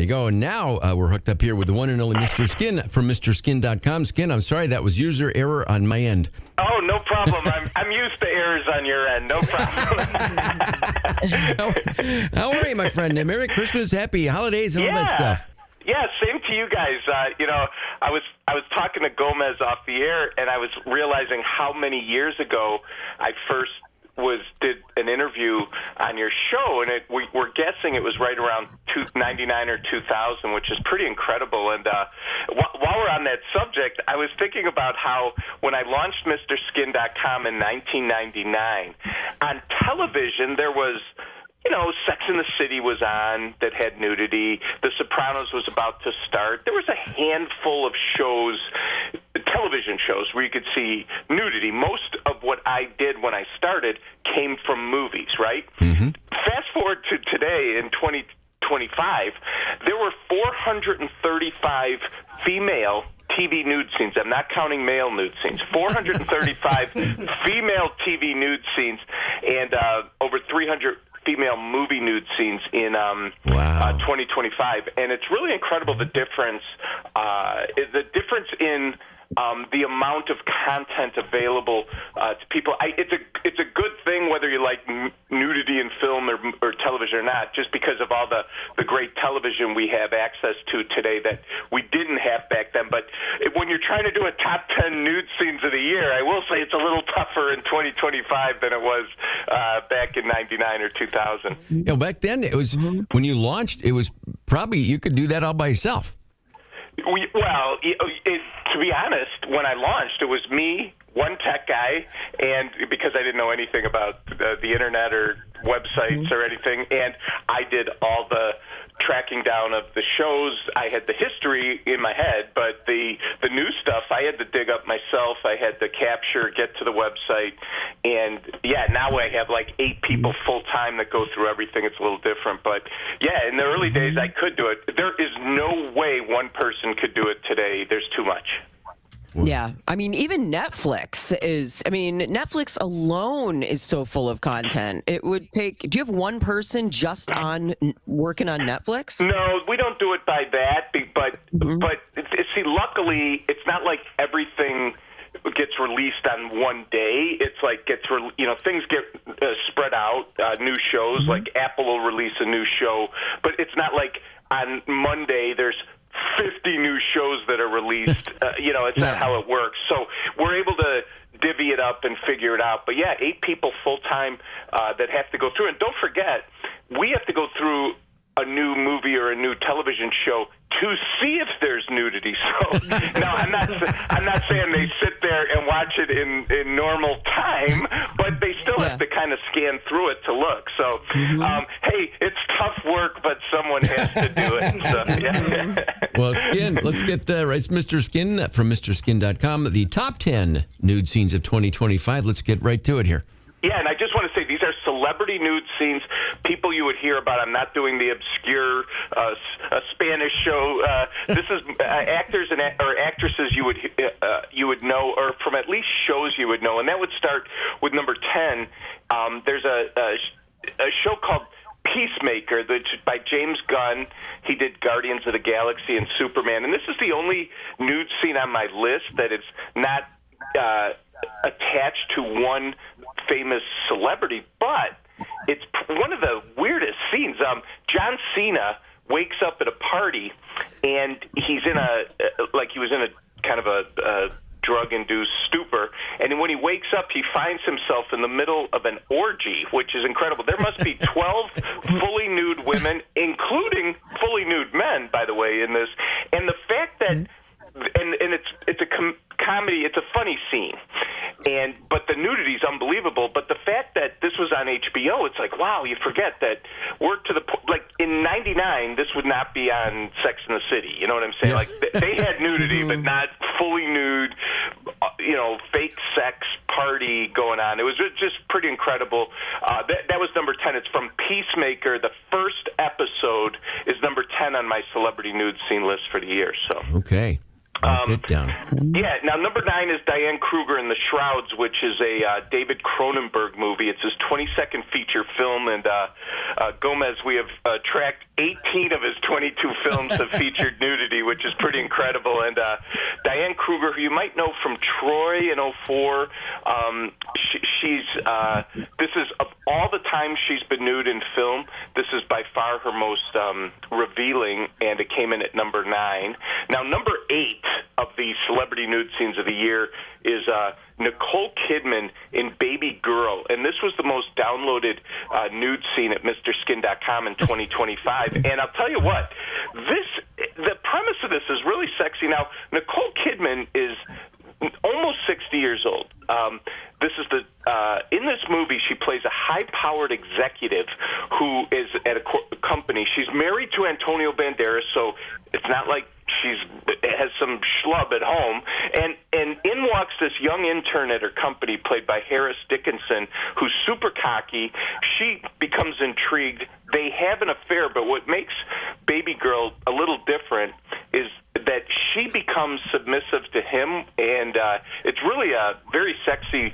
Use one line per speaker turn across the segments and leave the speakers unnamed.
you go. And now we're hooked up here with the one and only Mr. Skin from MrSkin.com. Skin, I'm sorry, that was user error on my end.
Oh, no problem. I'm used to errors on your end. No problem.
How are you, my friend? Merry Christmas, happy holidays, and all that stuff.
Yeah, same to you guys. I was talking to Gomez off the air, and I was realizing how many years ago I first did an interview on your show, and we're guessing it was right around 1999 or 2000, which is pretty incredible. And while we're on that subject, I was thinking about how when I launched MrSkin.com in 1999, on television there was, Sex and the City was on that had nudity. The Sopranos was about to start. There was a handful of shows, television shows, where you could see nudity. Most of what I did when I started came from movies, right? Mm-hmm. Fast forward to today in 2025, there were 435 female TV nude scenes. I'm not counting male nude scenes. 435 female TV nude scenes and over 300 female movie nude scenes in 2025, and it's really incredible the difference in the amount of content available to people. It's a good thing whether you like nudity in film or television or not, just because of all the great television we have access to today that we didn't have back then. But when you're trying to do a top 10 nude scenes of the year, I will say it's a little tougher in 2025 than it was back in 99 or 2000.
Back then, it was when you launched, it was probably you could do that all by yourself.
To be honest, when I launched, it was me, one tech guy, and because I didn't know anything about the internet or websites or anything, and I did all the tracking down of the shows. I had the history in my head, but the new stuff I had to dig up myself. I had to capture, get to the website, and now I have like 8 people full time that go through everything. It's a little different, but in the early days I could do it. There is no way one person could do it today. There's too much.
Yeah. I mean, even Netflix alone is so full of content. It would take, do you have one person just working on Netflix?
No, we don't do it by that, but see, luckily, it's not like everything gets released on one day. It's like things get spread out, new shows, like Apple will release a new show, but it's not like on Monday there's 50 new shows that are released. It's not how it works. So we're able to divvy it up and figure it out. But 8 people full-time that have to go through. And don't forget, we have to go through a new movie or a new television show to see if there's nudity. So no, I'm not saying they sit there and watch it in normal time, but they still have to kind of scan through it to look. So hey, it's tough work, but someone has to do it. So,
Well, Skin, let's get it's Mr. Skin from MrSkin.com, the top 10 nude scenes of 2025. Let's get right to it here.
Yeah, and I just want to say these are celebrity nude scenes, people you would hear about. I'm not doing the obscure Spanish show. This is actors or actresses you would know, or from at least shows you would know. And that would start with number 10. There's a show called Peacemaker by James Gunn. He did Guardians of the Galaxy and Superman. And this is the only nude scene on my list that it's not attached to one famous celebrity, but it's one of the weirdest scenes. John Cena wakes up at a party, and he was in a kind of a drug-induced stupor, and when he wakes up, he finds himself in the middle of an orgy, which is incredible. There must be 12 fully nude women, including fully nude men, by the way, in this. And the fact that, and it's a comedy, it's a funny scene, but the nudity is unbelievable. But the fact that this was on HBO, it's like, wow, you forget that like in '99, this would not be on Sex and the City. You know what I'm saying?
Yeah.
Like they had nudity, but not fully nude. Fake sex party going on. It was just pretty incredible. That was number 10. It's from Peacemaker. The first episode is number 10 on my celebrity nude scene list for the year. So
okay. Get down.
Yeah. Now, number 9 is Diane Kruger in the Shrouds, which is a David Cronenberg movie. It's his 22nd feature film, and Gomez, we have tracked 18 of his 22 films have featured nudity, which is pretty incredible. And Diane Kruger, who you might know from Troy in '04, this is, of all the times she's been nude in film, this is by far her most revealing, and it came in at number 9. Now, number 8 of the celebrity nude scenes of the year is Nicole Kidman in Baby Girl, and this was the most downloaded nude scene at MrSkin.com in 2025. And I'll tell you what, the premise of this is really sexy. Now, Nicole Kidman is almost 60 years old. This is in this movie, she plays a high-powered executive who is at a company. She's married to Antonio Banderas, so it's not like has some schlub at home, and in walks this young intern at her company, played by Harris Dickinson, who's super cocky. She becomes intrigued. They have an affair, but what makes Baby Girl a little different is that she becomes submissive to him, and it's really a very sexy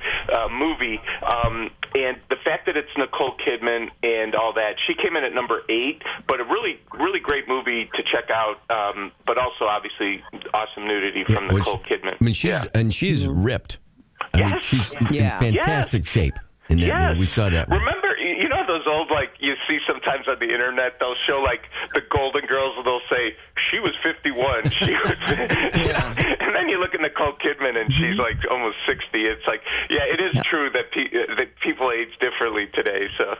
movie. And the fact that it's Nicole Kidman and all that, she came in at number 8, but a really, really great movie to check out. But also, obviously, awesome nudity from Nicole Kidman.
I mean, she's ripped. I mean, she's in fantastic shape in that movie. We saw that one.
Remember, you know those old, like, you see sometimes on the internet, they'll show, like, the Golden Girls, and they'll say, she was 51. She was, and then you look at Nicole Kidman, and she's, like, almost 60. It's like, it is true that people age differently today, so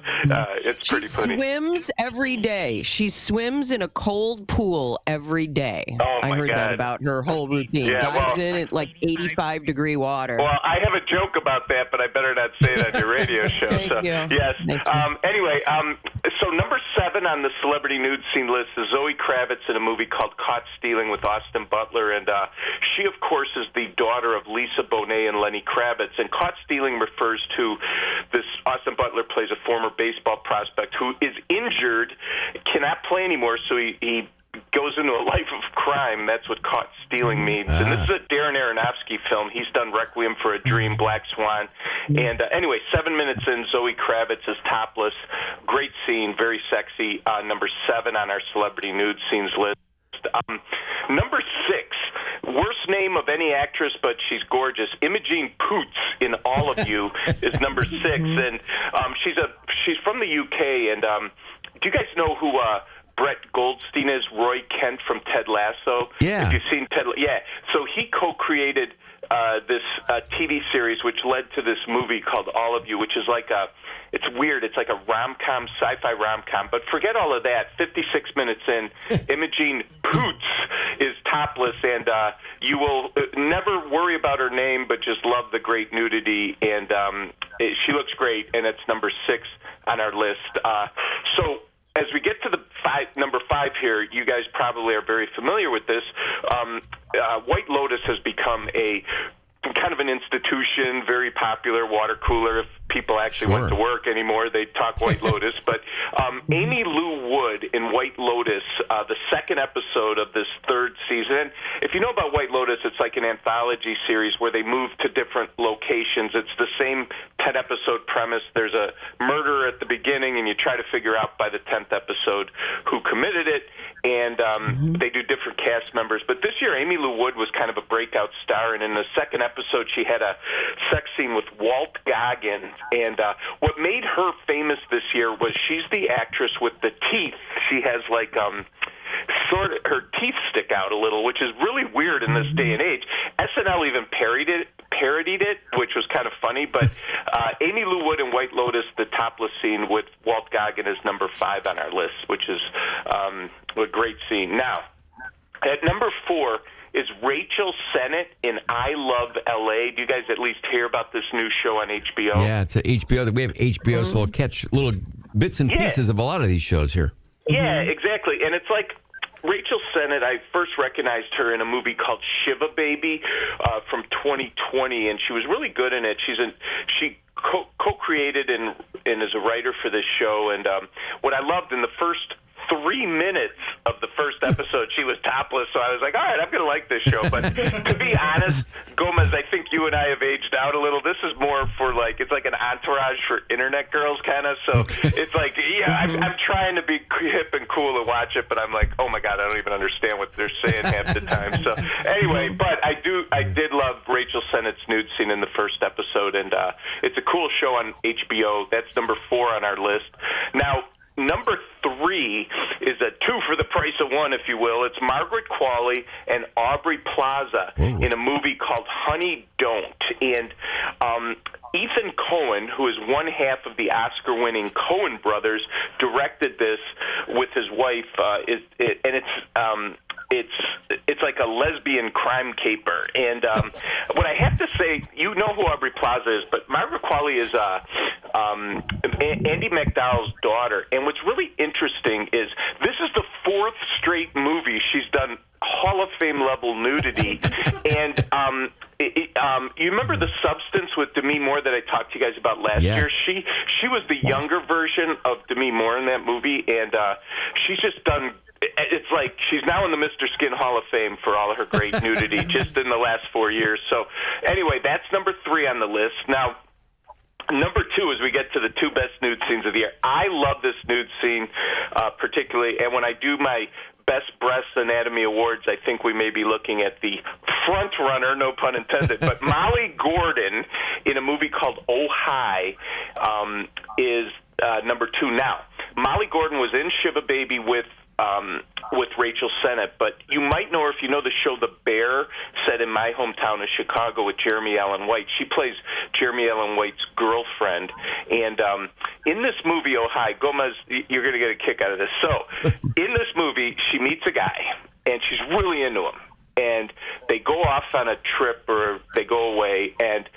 it's pretty funny.
She swims every day. She swims in a cold pool every day.
Oh, my
I heard
God.
that about her whole routine. Dives in at, like, 85-degree water.
Well, I have a joke about that, but I better not say it on your radio show.
Thank you.
Yes.
Thank you.
Anyway, so number 7 on the celebrity nude scene list is Zoe Kravitz in a movie called Caught Stealing with Austin Butler, and she, of course, is the daughter of Lisa Bonet and Lenny Kravitz. And Caught Stealing refers to this. Austin Butler plays a former baseball prospect who is injured, cannot play anymore, so he goes into a life of crime. That's what Caught Stealing means. And this is a Darren Aronofsky film. He's done Requiem for a Dream, Black Swan. And anyway, 7 minutes in, Zoe Kravitz is topless. Great scene, very sexy. Number 7 on our celebrity nude scenes list. Number 6, worst name of any actress, but she's gorgeous. Imogen Poots in All of You is number 6, and she's from the UK. And do you guys know who Brett Goldstein is? Roy Kent from Ted Lasso.
Yeah.
Have you seen Ted? Yeah. So he co-created this TV series, which led to this movie called All of You, which is like it's weird. It's like a rom-com, sci-fi rom-com. But forget all of that. 56 minutes in, Imogen Poots is topless, and you will never worry about her name, but just love the great nudity. And she looks great, and it's number 6 on our list. So as we get to the number 5 here, you guys probably are very familiar with this. White Lotus has become a kind of an institution, very popular water cooler. If people actually went to work anymore, they'd talk White Lotus. But Amy Lou Wood in White Lotus, the second episode of this 3rd season. And if you know about White Lotus, it's like an anthology series where they move to different locations. It's the same 10-episode premise. There's a murder at the beginning, and you try to figure out by the 10th episode who committed it. And they do different cast members. But this year, Amy Lou Wood was kind of a breakout star. And in the second episode, she had a sex scene with Walt Goggins. And what made her famous this year was she's the actress with the teeth. She has like sort of her teeth stick out a little, which is really weird in this day and age. SNL even parodied it, which was kind of funny. But Amy Lou Wood in White Lotus, the topless scene with Walt Goggins, is number 5 on our list, which is a great scene. Now, at number 4 is Rachel Sennett in I Love L.A. Do you guys at least hear about this new show on HBO?
Yeah, it's a HBO. We have HBO, so we'll catch little bits and pieces of a lot of these shows here.
Yeah, exactly. And it's like Rachel Sennett, I first recognized her in a movie called Shiva Baby from 2020, and she was really good in it. She co-created and is a writer for this show. And what I loved in the first 3 minutes of the first episode, she was topless, so I was like, all right, I'm going to like this show. But to be honest, Gomez, I think you and I have aged out a little. This is more for, like, it's like an entourage for internet girls, kind of. So it's like, yeah, I'm trying to be hip and cool and watch it, but I'm like, oh, my God, I don't even understand what they're saying half the time. So anyway, but I did love Rachel Sennett's nude scene in the first episode, and it's a cool show on HBO. That's number 4 on our list. Now, number 3 is a 2 for the price of 1, if you will. It's Margaret Qualley and Aubrey Plaza in a movie called Honey Don't. And Ethan Coen, who is one half of the Oscar-winning Coen brothers, directed this with his wife. It's like a lesbian crime caper. And what I have to say, you know who Aubrey Plaza is, but Margaret Qualley is Andy McDowell's daughter. And what's really interesting is this is the 4th straight movie she's done Hall of Fame level nudity. And you remember The Substance with Demi Moore that I talked to you guys about last year? She was the younger version of Demi Moore in that movie, and she's just done. It's like she's now in the Mr. Skin Hall of Fame for all of her great nudity just in the last 4 years. So anyway, that's number 3 on the list. Now, number 2, as we get to the 2 best nude scenes of the year. I love this nude scene particularly, and when I do my Best Breast Anatomy Awards, I think we may be looking at the front runner, no pun intended, but Molly Gordon in a movie called Oh Hi is number 2. Now, Molly Gordon was in Shiva Baby with Rachel Sennett, but you might know her if you know the show The Bear, set in my hometown of Chicago with Jeremy Allen White. She plays Jeremy Allen White's girlfriend, and in this movie, Oh Hi, Gomez, you're going to get a kick out of this. So, in this movie, she meets a guy, and she's really into him, and they go off on a trip, or they go away, and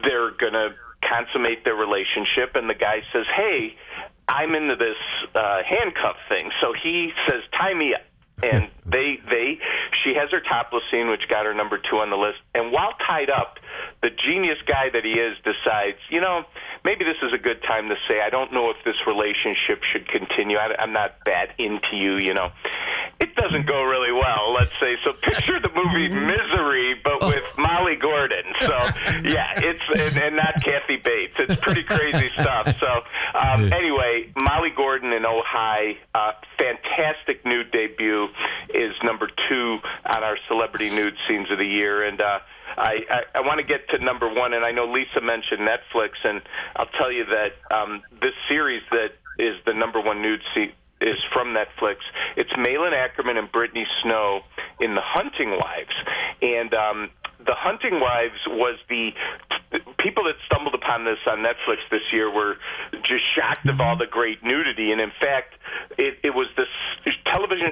they're going to consummate their relationship, and the guy says, hey, I'm into this handcuff thing. So he says, tie me up. And she has her topless scene, which got her number 2 on the list. And while tied up, the genius guy that he is decides, maybe this is a good time to say, I don't know if this relationship should continue. I'm not that into you, It doesn't go really well, let's say. So picture the movie Misery, but with Molly Gordon. So, yeah, and not Kathy Bates. It's pretty crazy stuff. So, anyway, Molly Gordon in Oh Hi, fantastic nude debut, is number 2 on our celebrity nude scenes of the year. And I want to get to number 1, and I know Lisa mentioned Netflix, and I'll tell you that this series that is the number 1 nude scene is from Netflix. It's Malin Ackerman and Brittany Snow in The Hunting Wives. And The Hunting Wives was the people that stumbled upon this on Netflix this year were just shocked of all the great nudity. And in fact, it was this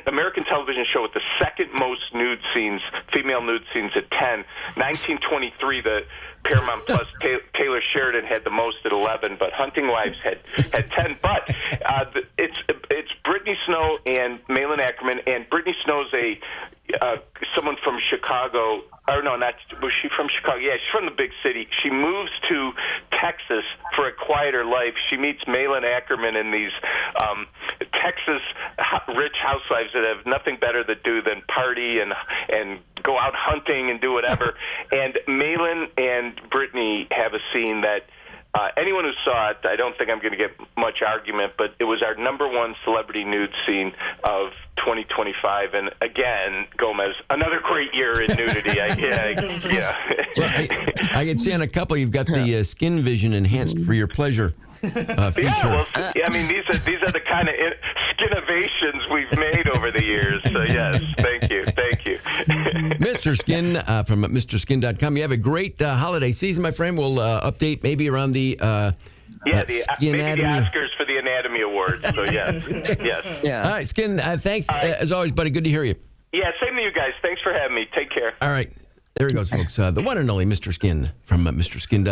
American television show with the second most nude scenes, female nude scenes at 10. 1923, the Paramount Plus Taylor Sheridan had the most at 11, but Hunting Wives had 10. But it's Brittany Snow and Malin Ackerman, and Brittany Snow's someone from Chicago. Or no, was she from Chicago? Yeah, she's from the big city. She moves to Texas for a quieter life. She meets Malin Ackerman and these Texas rich housewives that have nothing better to do than party and go out hunting and do whatever. And Malin and Brittany have a scene that anyone who saw it, I don't think I'm going to get much argument, but it was our number 1 celebrity nude scene of 2025. And again, Gomez, another great year in nudity. Yeah.
Well, I can see on a couple you've got the skin vision enhanced for your pleasure feature.
Yeah, well, I mean, these are the kind of skinovations we've made over the years. So yes, thank you.
Mr. Skin from MrSkin.com. You have a great holiday season, my friend. We'll update maybe around the
maybe the Oscars for the Anatomy Awards. So yes.
Yeah. All right, Skin. Thanks as always, buddy. Good to hear you.
Yeah, same to you guys. Thanks for having me. Take care.
All right, there he goes, folks. The one and only Mr. Skin from MrSkin.com.